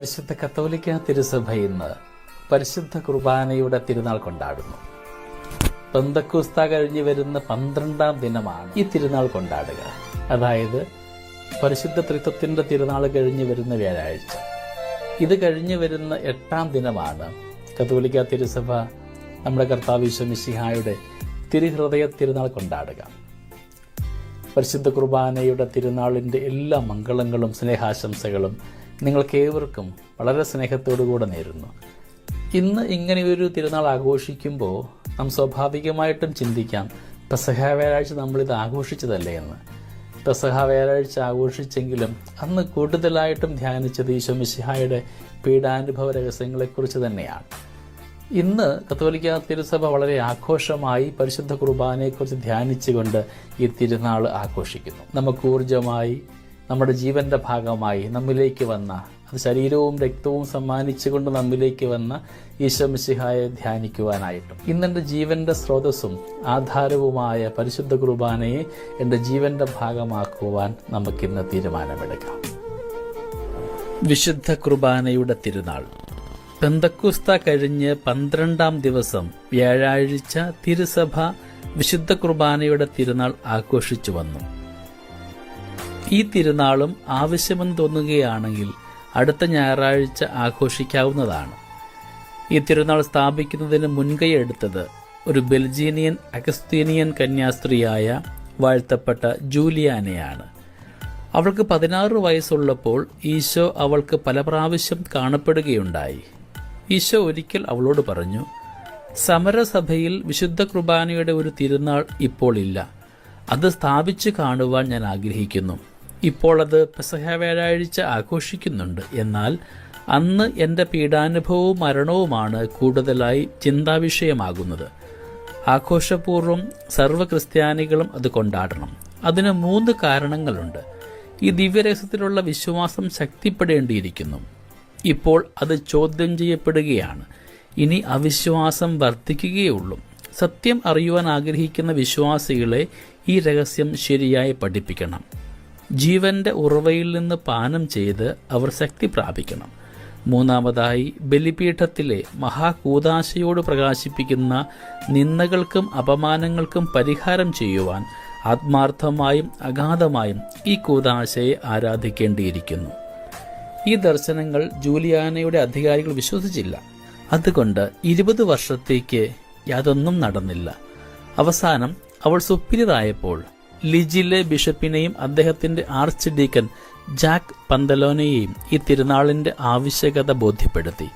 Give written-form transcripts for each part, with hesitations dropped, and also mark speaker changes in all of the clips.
Speaker 1: പരിശുദ്ധ കത്തോലിക്ക തിരുസഭ ഇന്ന് പരിശുദ്ധ കുർബാനയുടെ തിരുനാൾ കൊണ്ടാടുന്നു. പെന്തക്കോസ്ത കഴിഞ്ഞു വരുന്ന 12-ാം ദിനമാണ് ഈ തിരുനാൾ കൊണ്ടാടുക. അതായത് പരിശുദ്ധ ത്രിത്വത്തിന്റെ തിരുനാൾ കഴിഞ്ഞു വരുന്ന വ്യാഴാഴ്ച. ഇത് കഴിഞ്ഞു വരുന്ന 8-ാം ദിനമാണ് കത്തോലിക്ക തിരുസഭ നമ്മുടെ കർത്താവ് ഈശോ മിശിഹായുടെ തിരുഹൃദയ തിരുനാൾ കൊണ്ടാടുക. പരിശുദ്ധ കുർബാനയുടെ തിരുനാളിന്റെ എല്ലാ മംഗളങ്ങളും സ്നേഹാശംസകളും നിങ്ങൾക്കേവർക്കും വളരെ സ്നേഹത്തോടുകൂടെ നേരുന്നു. ഇന്ന് ഇങ്ങനെയൊരു തിരുനാൾ ആഘോഷിക്കുമ്പോൾ നാം സ്വാഭാവികമായിട്ടും ചിന്തിക്കാം, പെസഹ വ്യാഴാഴ്ച നമ്മളിത് ആഘോഷിച്ചതല്ലേ എന്ന്. പെസഹ വ്യാഴാഴ്ച ആഘോഷിച്ചെങ്കിലും അന്ന് കൂടുതലായിട്ടും ധ്യാനിച്ചത് ഈശോ മിശിഹായുടെ പീഡാനുഭവ രഹസ്യങ്ങളെക്കുറിച്ച് തന്നെയാണ്. ഇന്ന് കത്തോലിക്ക തിരുസഭ വളരെ ആഘോഷമായി പരിശുദ്ധ കുർബാനയെക്കുറിച്ച് ധ്യാനിച്ചുകൊണ്ട് ഈ തിരുനാൾ ആഘോഷിക്കുന്നു. നമുക്ക് ഊർജമായി, നമ്മുടെ ജീവന്റെ ഭാഗമായി നമ്മിലേക്ക് വന്ന, അത് ശരീരവും രക്തവും സമ്മാനിച്ചുകൊണ്ട് നമ്മിലേക്ക് വന്ന ഈശോ മിശിഹായെ ധ്യാനിക്കുവാനായിട്ടും ഇന്നെൻ്റെ ജീവന്റെ സ്രോതസ്സും ആധാരവുമായ പരിശുദ്ധ കുർബാനയെ എൻ്റെ ജീവന്റെ ഭാഗമാക്കുവാൻ നമുക്കിന്ന് തീരുമാനമെടുക്കാം. വിശുദ്ധ കുർബാനയുടെ തിരുനാൾ. പെന്തക്കോസ്ത കഴിഞ്ഞ് 12-ാം ദിവസം വ്യാഴാഴ്ച തിരുസഭ വിശുദ്ധ കുർബാനയുടെ തിരുനാൾ ആഘോഷിച്ചു വന്നു. ഈ തിരുനാളും ആവശ്യമെന്ന് തോന്നുകയാണെങ്കിൽ അടുത്ത ഞായറാഴ്ച ആഘോഷിക്കാവുന്നതാണ്. ഈ തിരുനാൾ സ്ഥാപിക്കുന്നതിന് മുൻകൈ എടുത്തത് ഒരു ബെൽജീനിയൻ അഗസ്തീനിയൻ കന്യാസ്ത്രീയായ വാഴ്ത്തപ്പെട്ട ജൂലിയാനയാണ്. അവൾക്ക് 16 വയസ്സുള്ളപ്പോൾ ഈശോ അവൾക്ക് പല പ്രാവശ്യം കാണപ്പെടുകയുണ്ടായി. ഈശോ ഒരിക്കൽ അവളോട് പറഞ്ഞു, സമരസഭയിൽ വിശുദ്ധ കുർബാനയുടെ ഒരു തിരുനാൾ ഇപ്പോൾ ഇല്ല. അത് സ്ഥാപിച്ചു കാണുവാൻ ഞാൻ ആഗ്രഹിക്കുന്നു. ഇപ്പോൾ അത് പെസഹ വ്യാഴാഴ്ച ആഘോഷിക്കുന്നുണ്ട്. എന്നാൽ അന്ന് എൻ്റെ പീഡാനുഭവവും മരണവുമാണ് കൂടുതലായി ചിന്താവിഷയമാകുന്നത്. ആഘോഷപൂർവ്വം സർവ്വ ക്രിസ്ത്യാനികളും അത് കൊണ്ടാടണം. അതിന് 3 കാരണങ്ങളുണ്ട്. ഈ ദിവ്യരഹസ്യത്തിലുള്ള വിശ്വാസം ശക്തിപ്പെടേണ്ടിയിരിക്കുന്നു. ഇപ്പോൾ അത് ചോദ്യം ചെയ്യപ്പെടുകയാണ്. ഇനി അവിശ്വാസം വർദ്ധിക്കുകയുള്ളൂ. സത്യം അറിയുവാൻ ആഗ്രഹിക്കുന്ന വിശ്വാസികളെ ഈ രഹസ്യം ശരിയായി പഠിപ്പിക്കണം. ജീവന്റെ ഉറവയിൽ നിന്ന് പാനം ചെയ്ത് അവർ ശക്തി പ്രാപിക്കണം. 3-മതായി ബലിപീഠത്തിലെ മഹാകൂദാശയോട് പ്രകാശിപ്പിക്കുന്ന നിന്ദകൾക്കും അപമാനങ്ങൾക്കും പരിഹാരം ചെയ്യുവാൻ ആത്മാർത്ഥമായും അഗാധമായും ഈ കൂദാശയെ ആരാധിക്കേണ്ടിയിരിക്കുന്നു. ഈ ദർശനങ്ങൾ ജൂലിയാനയുടെ അധികാരികൾ വിശ്വസിച്ചില്ല. അതുകൊണ്ട് 20 വർഷത്തേക്ക് യാതൊന്നും നടന്നില്ല. അവസാനം അവൾ സുപ്പീരിയറായപ്പോൾ ലിജിലെ ബിഷപ്പിനെയും അദ്ദേഹത്തിന്റെ ആർച്ച് ഡീക്കൻ ജാക്ക് പന്തലോനെയും ഈ തിരുനാളിന്റെ ആവശ്യകത ബോധ്യപ്പെടുത്തി.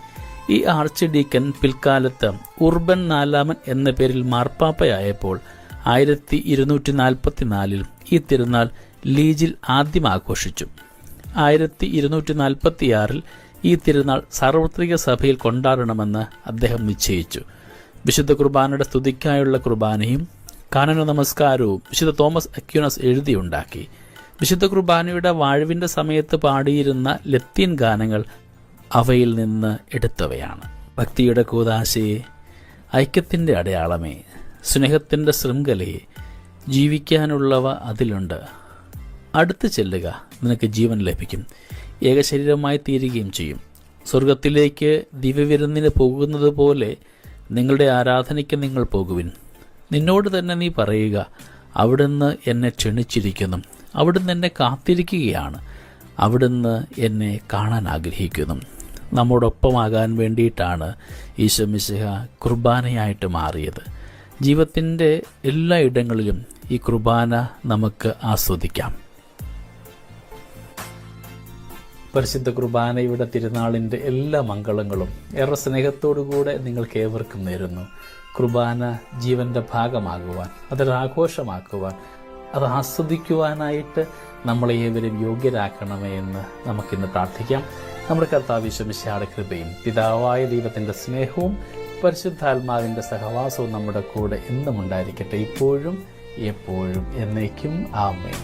Speaker 1: ഈ ആർച്ച് ഡീക്കൻ പിൽക്കാലത്ത് ഉർബൻ 4 എന്ന പേരിൽ മാർപ്പാപ്പയായപ്പോൾ 1244 ഈ തിരുനാൾ ലീജിൽ ആദ്യം ആഘോഷിച്ചു. 1246 ഈ തിരുനാൾ സാർവത്രിക സഭയിൽ കൊണ്ടാടണമെന്ന് അദ്ദേഹം നിശ്ചയിച്ചു. വിശുദ്ധ കുർബാനയുടെ സ്തുതിക്കായുള്ള കുർബാനയും കാനന നമസ്കാരവും വിശുദ്ധ തോമസ് അക്യൂനസ് എഴുതിയുണ്ടാക്കി. വിശുദ്ധ കുർബാനയുടെ വാഴ്വിന്റെ സമയത്ത് പാടിയിരുന്ന ലത്തീൻ ഗാനങ്ങൾ അവയിൽ നിന്ന് എടുത്തവയാണ്. ഭക്തിയുടെ കൂദാശയെ, ഐക്യത്തിന്റെ അടയാളമേ, സ്നേഹത്തിന്റെ ശൃംഖലയെ, ജീവിക്കാനുള്ളവ അതിലുണ്ട്. അടുത്ത് ചെല്ലുക, നിനക്ക് ജീവൻ ലഭിക്കും. ഏകശരീരമായി തീരുകയും ചെയ്യും. സ്വർഗത്തിലേക്ക് ദിവ്യവിരുന്നിന് പോകുന്നത് പോലെ നിങ്ങളുടെ ആരാധനയ്ക്ക് നിങ്ങൾ പോകുവിൻ. നിന്നോട് തന്നെ നീ പറയുക, അവിടുന്ന് എന്നെ ക്ഷണിച്ചിരിക്കുന്നു, അവിടുന്ന് എന്നെ കാത്തിരിക്കുകയാണ്, അവിടുന്ന് എന്നെ കാണാൻ ആഗ്രഹിക്കുന്നു. നമ്മോടൊപ്പമാകാൻ വേണ്ടിയിട്ടാണ് ഈശോ മിശിഹ കുർബാനയായിട്ട് മാറിയത്. ജീവിതത്തിൻ്റെ എല്ലാ ഇടങ്ങളിലും ഈ കുർബാന നമുക്ക് ആസ്വദിക്കാം. പരിശുദ്ധ കുർബാനയുടെ തിരുനാളിൻ്റെ എല്ലാ മംഗളങ്ങളും ഏറെ സ്നേഹത്തോടുകൂടെ നിങ്ങൾക്ക് ഏവർക്കും നേരുന്നു. കുർബാന ജീവന്റെ ഭാഗമാകുവാൻ, അതൊരാഘോഷമാക്കുവാൻ, അത് ആസ്വദിക്കുവാനായിട്ട് നമ്മളെ ഏവരും യോഗ്യരാക്കണമേ എന്ന് നമുക്കിന്ന് പ്രാർത്ഥിക്കാം. നമ്മുടെ കർത്താവ് ഈശോ മിശിഹായുടെ കൃപയും പിതാവായ ദൈവത്തിൻ്റെ സ്നേഹവും പരിശുദ്ധാത്മാവിൻ്റെ സഹവാസവും നമ്മുടെ കൂടെ എന്നും ഉണ്ടായിരിക്കട്ടെ, ഇപ്പോഴും എപ്പോഴും എന്നേക്കും. ആമേൻ.